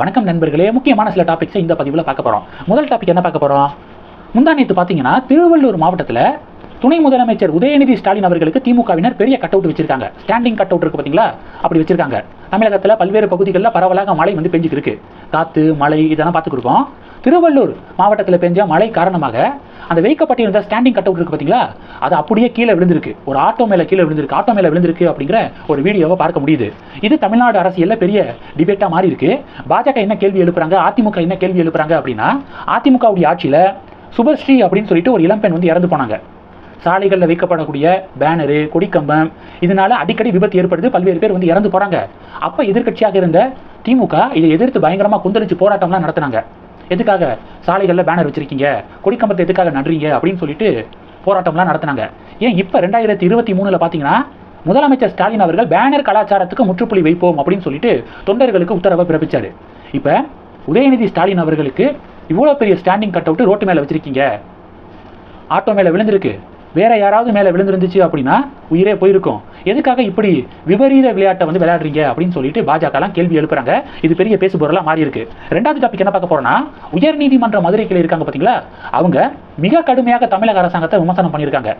வணக்கம் நண்பர்களே, முக்கியமான சில டாபிக்ஸை இந்த பதிவில் பார்க்க போகிறோம். முதல் டாபிக் என்ன பார்க்க போகிறோம்? முந்தானேத்து பார்த்தீங்கன்னா திருவள்ளூர் மாவட்டத்தில் துணை முதலமைச்சர் உதயநிதி ஸ்டாலின் அவர்களுக்கு திமுகவினர் பெரிய கட் அவுட் வச்சிருக்காங்க. ஸ்டாண்டிங் கட் அவுட் இருக்கு பார்த்தீங்களா, அப்படி வச்சிருக்காங்க. தமிழகத்தில் பல்வேறு பகுதிகளில் பரவலாக மழை பெஞ்சிட்டு இருக்கு. காற்று மழை இதெல்லாம் பார்த்துக்கிருக்கோம். திருவள்ளூர் மாவட்டத்தில் பெஞ்ச மழை காரணமாக அந்த வைக்கப்பட்டிருந்த ஸ்டாண்டிங் கட் அவுட் இருக்கு பார்த்தீங்களா, அது அப்படியே கீழே விழுந்திருக்கு. ஒரு ஆட்டோ மேலே கீழே விழுந்திருக்கு. ஆட்டோ மேலே விழுந்திருக்கு அப்படிங்கிற ஒரு வீடியோவை பார்க்க முடியுது. இது தமிழ்நாடு அரசியலில் பெரிய டிபேட்டாக மாறி இருக்கு. பாஜக என்ன கேள்வி எழுப்புறாங்க, அதிமுக என்ன கேள்வி எழுப்புறாங்க அப்படின்னா, அதிமுகவுடைய ஆட்சியில் சுபஸ்ரீ அப்படின்னு சொல்லிட்டு ஒரு இளம்பெண் இறந்து போனாங்க. சாலைகளில் வைக்கப்படக்கூடிய பேனரு, கொடிக்கம்பம் இதனால அடிக்கடி விபத்து ஏற்படுது. பல்வேறு பேர் இறந்து போறாங்க. அப்போ எதிர்கட்சியாக இருந்த திமுக இதை எதிர்த்து பயங்கரமாக கொந்தளிச்சு போராட்டம்லாம் நடத்தினாங்க. எதுக்காக சாலைகளில் பேனர் வச்சிருக்கீங்க, கொடிக்கம்பத்தை எதுக்காக நடுறீங்க அப்படின்னு சொல்லிட்டு போராட்டம்லாம் நடத்தினாங்க. ஏன் இப்போ 2023 பார்த்தீங்கன்னா முதலமைச்சர் ஸ்டாலின் அவர்கள் பேனர் கலாச்சாரத்துக்கு முற்றுப்புள்ளி வைப்போம் அப்படின்னு சொல்லிட்டு தொண்டர்களுக்கு உத்தரவை பிறப்பிச்சாரு. இப்போ உதயநிதி ஸ்டாலின் அவர்களுக்கு இவ்வளோ பெரிய ஸ்டாண்டிங் கட் அவுட் ரோட்டு மேலே வச்சிருக்கீங்க, ஆட்டோ மேலே விழுந்திருக்கு, வேற யாராவது மேலே விழுந்துருந்துச்சு அப்படின்னா உயிரே போயிருக்கும். எதுக்காக இப்படி விபரீத விளையாட்டை விளையாடுறீங்க அப்படின்னு சொல்லிட்டு பாஜகலாம் கேள்வி எழுப்புறாங்க. இது பெரிய பேசு பொருளாக மாறி இருக்கு. ரெண்டாவது டாபிக் என்ன பார்க்க போறோம்னா, உயர்நீதிமன்ற மதுரை கிளை இருக்காங்க பார்த்தீங்களா, அவங்க மிக கடுமையாக தமிழக அரசாங்கத்தை விமர்சனம் பண்ணியிருக்காங்க.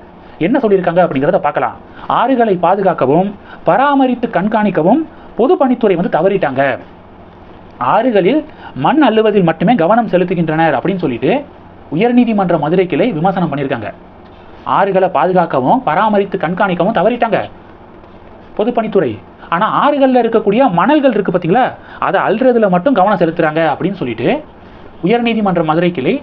என்ன சொல்லியிருக்காங்க அப்படிங்கிறத பார்க்கலாம். ஆறுகளை பாதுகாக்கவும் பராமரித்து கண்காணிக்கவும் பொதுப்பணித்துறை தவறிட்டாங்க, ஆறுகளில் மண் அள்ளுவதில் மட்டுமே கவனம் செலுத்துகின்றனர் அப்படின்னு சொல்லிட்டு உயர்நீதிமன்ற மதுரை கிளை விமர்சனம் பண்ணியிருக்காங்க. ஆறுகளை பாதுகாக்கவும் பராமரித்து கண்காணிக்கவும் தவறிட்டாங்க பொதுப்பணித்துறை. ஆனால் ஆறுகளில் இருக்கக்கூடிய மணல்கள் இருக்கு பார்த்தீங்களா, அதை அள்ளுறதுல மட்டும் கவனம் செலுத்துறாங்க அப்படின்னு சொல்லிட்டு உயர்நீதிமன்ற மதுரை கிளை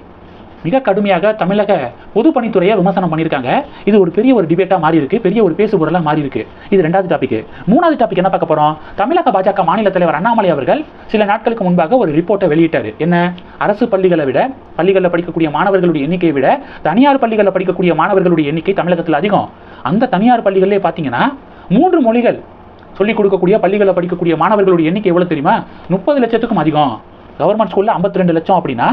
மிக கடுமையாக தமிழக பொதுப்பணித்துறையை விமர்சனம் பண்ணியிருக்காங்க. இது ஒரு பெரிய ஒரு டிபேட்டாக மாறி இருக்கு, பெரிய ஒரு பேசு பொருளாக மாறி இருக்கு. இது ரெண்டாவது டாபிக். மூணாவது டாபிக் என்ன பார்க்க போறோம்? தமிழக பாஜக மாநில தலைவர் அண்ணாமலை அவர்கள் சில நாட்களுக்கு முன்பாக ஒரு ரிப்போர்ட்டை வெளியிட்டார். என்ன? அரசு பள்ளிகளை விட, பள்ளிகளில் படிக்கக்கூடிய மாணவர்களுடைய எண்ணிக்கையை விட தனியார் பள்ளிகளில் படிக்கக்கூடிய மாணவர்களுடைய எண்ணிக்கை தமிழகத்தில் அதிகம். அந்த தனியார் பள்ளிகளிலே பார்த்தீங்கன்னா 3 மொழிகள் சொல்லிக் கொடுக்கக்கூடிய பள்ளிகளில் படிக்கக்கூடிய மாணவர்களுடைய எண்ணிக்கை எவ்வளோ தெரியுமா? 30 லட்சத்துக்கும் அதிகம். கவர்மெண்ட் ஸ்கூலில் 52 லட்சம் அப்படின்னா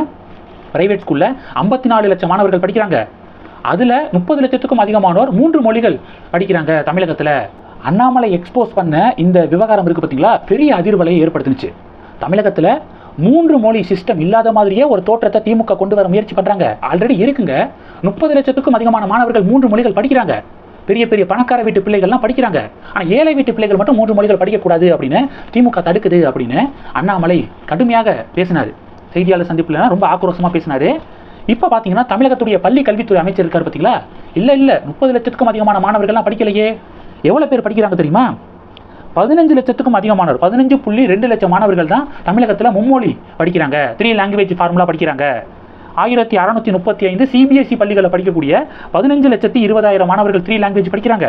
பிரைவேட் ஸ்கூலில் 54 லட்சம் மாணவர்கள் படிக்கிறாங்க. அதில் 30 லட்சத்துக்கும் அதிகமானோர் 3 மொழிகள் படிக்கிறாங்க தமிழகத்தில். அண்ணாமலை எக்ஸ்போஸ் பண்ண இந்த விவகாரம் இருக்குது பார்த்தீங்களா, பெரிய அதிர்வலையை ஏற்படுத்துனுச்சு. தமிழகத்தில் 3 மொழி சிஸ்டம் இல்லாத மாதிரியே ஒரு தோற்றத்தை திமுக கொண்டு வர முயற்சி பண்ணுறாங்க. ஆல்ரெடி இருக்குங்க. 30 லட்சத்துக்கும் அதிகமான மாணவர்கள் 3 மொழிகள் படிக்கிறாங்க. பெரிய பெரிய பணக்கார வீட்டு பிள்ளைகள்லாம் படிக்கிறாங்க. ஆனால் ஏழை வீட்டு பிள்ளைகள் மட்டும் 3 மொழிகள் படிக்கக்கூடாது அப்படின்னு திமுக தடுக்குது அப்படின்னு அண்ணாமலை கடுமையாக பேசினார். செய்தியாளர் சந்திப்புல ரொம்ப ஆக்ரோஷமாக பேசினாரு. இப்போ பார்த்தீங்கன்னா தமிழகத்துடைய பள்ளி கல்வித்துறை அமைச்சர் இருக்கார் பார்த்தீங்களா, இல்லை 30 லட்சத்துக்கும் அதிகமான மாணவர்கள்லாம் படிக்கலையே. எவ்வளோ பேர் படிக்கிறாங்க தெரியுமா? 15 லட்சத்துக்கும் அதிகமானவர், 15.2 லட்சம் மாணவர்கள் தான் தமிழகத்தில் மும்மொழி படிக்கிறாங்க. 3 லாங்குவேஜ் ஃபார்முலா படிக்கிறாங்க. 1635 சிபிஎஸ்இ பள்ளிகளை படிக்கக்கூடிய 15,20,000 மாணவர்கள் 3 லாங்குவேஜ் படிக்கிறாங்க.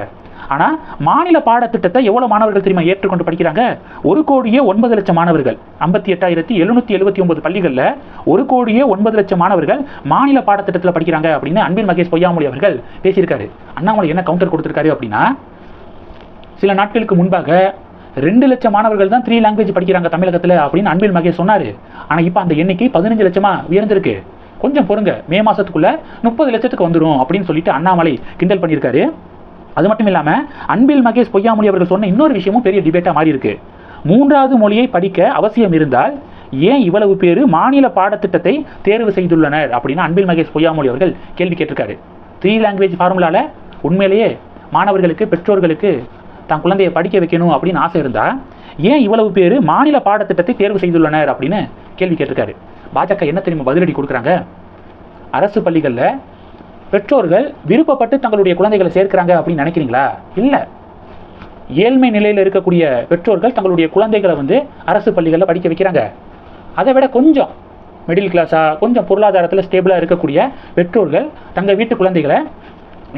ஆனால் மாநில பாடத்திட்டத்தை எவ்வளோ மாணவர்கள் தெரியுமா ஏற்றுக்கொண்டு படிக்கிறாங்க? 1,09,00,000 மாணவர்கள். 58,779 பள்ளிகளில் 1,09,00,000 மாணவர்கள் மாநில பாடத்திட்டத்தில் படிக்கிறாங்க அப்படின்னு அன்பில் மகேஷ் பொய்யாமொழி அவர்கள் பேசியிருக்காரு. அண்ணாமலை என்ன கவுண்டர் கொடுத்திருக்காரு அப்படின்னா, சில நாட்களுக்கு முன்பாக 2 லட்சம் மாணவர்கள் தான் 3 லாங்குவேஜ் படிக்கிறாங்க தமிழகத்தில் அப்படின்னு அன்பில் மகேஷ் சொன்னார். ஆனால் இப்போ அந்த எண்ணிக்கை 15 லட்சமாக உயர்ந்திருக்கு. கொஞ்சம் பொறுங்க, மே மாதத்துக்குள்ள 30 லட்சத்துக்கு வந்துடும் அப்படின்னு சொல்லிட்டு அண்ணாமலை கிண்டல் பண்ணியிருக்காரு. அது மட்டும் இல்லாமல் அன்பில் மகேஷ் பொய்யாமொழி அவர்கள் சொன்ன இன்னொரு விஷயமும் பெரிய டிபேட்டாக மாறி இருக்கு. 3வது மொழியை படிக்க அவசியம் இருந்தால் ஏன் இவ்வளவு பேர் மாநில பாடத்திட்டத்தை தேர்வு செய்துள்ளனர் அப்படின்னு அன்பில் மகேஷ் பொய்யாமொழி அவர்கள் கேள்வி கேட்டிருக்காரு. 3 லாங்குவேஜ் ஃபார்முலாவில் உண்மையிலேயே மாணவர்களுக்கு, பெற்றோர்களுக்கு தான் குழந்தையை படிக்க வைக்கணும் அப்படின்னு ஆசை இருந்தால் ஏன் இவ்வளவு பேர் மாநில பாடத்திட்டத்தை தேர்வு செய்துள்ளனர் அப்படின்னு கேள்வி கேட்டிருக்காரு. பாஜக என்ன தெரியுமா பதிலடி கொடுக்குறாங்க? அரசு பள்ளிகளில் பெற்றோர்கள் விருப்பப்பட்டு தங்களுடைய குழந்தைகளை சேர்க்கிறாங்க அப்படின்னு நினைக்கிறீங்களா? இல்லை. ஏழ்மை நிலையில் இருக்கக்கூடிய பெற்றோர்கள் தங்களுடைய குழந்தைகளை அரசு பள்ளிகளில் படிக்க வைக்கிறாங்க. அதை விட கொஞ்சம் மிடில் கிளாஸாக, கொஞ்சம் பொருளாதாரத்தில் ஸ்டேபிளாக இருக்கக்கூடிய பெற்றோர்கள் தங்கள் வீட்டு குழந்தைகளை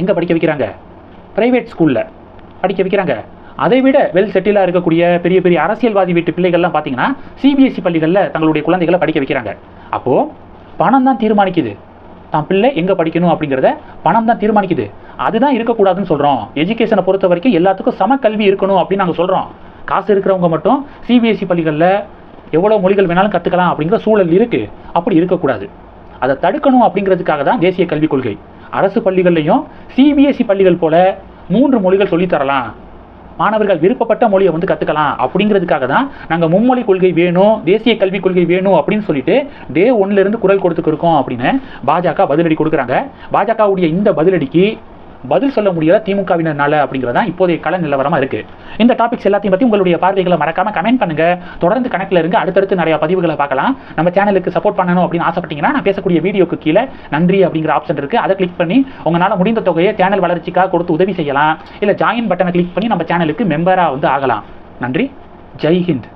எங்கே படிக்க வைக்கிறாங்க? பிரைவேட் ஸ்கூலில் படிக்க வைக்கிறாங்க. அதை விட வெல் செட்டிலாக இருக்கக்கூடிய பெரிய பெரிய அரசியல்வாதி வீட்டு பிள்ளைகள்லாம் பார்த்தீங்கன்னா சிபிஎஸ்இ பள்ளிகளில் தங்களுடைய குழந்தைகளை படிக்க வைக்கிறாங்க. அப்போது பணம் தான் தீர்மானிக்குது. தான் பிள்ளை எங்கே படிக்கணும் அப்படிங்கிறத பணம் தான் தீர்மானிக்குது. அதுதான் இருக்கக்கூடாதுன்னு சொல்கிறோம். எஜுகேஷனை பொறுத்த வரைக்கும் எல்லாத்துக்கும் சம கல்வி இருக்கணும் அப்படின்னு நாங்கள் சொல்கிறோம். காசு இருக்கிறவங்க மட்டும் சிபிஎஸ்இ பள்ளிகளில் எவ்வளோ மொழிகள் வேணாலும் கற்றுக்கலாம் அப்படிங்கிற சூழல் இருக்குது. அப்படி இருக்கக்கூடாது. அதை தடுக்கணும் அப்படிங்கிறதுக்காக தான் தேசிய கல்விக் கொள்கை. அரசு பள்ளிகள்லையும் சிபிஎஸ்இ பள்ளிகள் போல 3 மொழிகள் சொல்லித்தரலாம், மாணவர்கள் விருப்பப்பட்ட மொழியை வந்து கற்றுக்கலாம் அப்படிங்கிறதுக்காக தான் நாங்கள் மும்மொழி கொள்கை வேணும், தேசிய கல்விக் கொள்கை வேணும் அப்படின்னு சொல்லிட்டு டே 1ல இருந்து குரல் கொடுத்துருக்கோம் அப்படின்னு பாஜக பதிலடி கொடுக்குறாங்க. பாஜகவுடைய இந்த பதிலடிக்கு பதில் சொல்ல முடியல திமுகவினர்னால அப்படிங்கிறதா இப்போதைய கள நிலவரமா இருக்கு. இந்த டாபிக்ஸ் எல்லாத்தையும் பற்றி உங்களுடைய பார்வைகளை மறக்காம கமெண்ட் பண்ணுங்க. தொடர்ந்து கணக்கில் இருங்க. அடுத்தடுத்து நிறைய பதிவுகளை பார்க்கலாம். நம்ம சேனலுக்கு சப்போர்ட் பண்ணணும் அப்படின்னு ஆசைப்பட்டீங்கன்னா நான் பேசக்கூடிய வீடியோக்கு கீழே நன்றி அப்படிங்கிற ஆப்ஷன் இருக்கு. அதை கிளிக் பண்ணி உங்களால் முடிந்த தொகையை சேனல் வளர்ச்சிக்காக கொடுத்து உதவி செய்யலாம். இல்லை ஜாயின் பட்டனை கிளிக் பண்ணி நம்ம சேனலுக்கு மெம்பரா வந்து ஆகலாம். நன்றி. ஜெய் ஹிந்த்.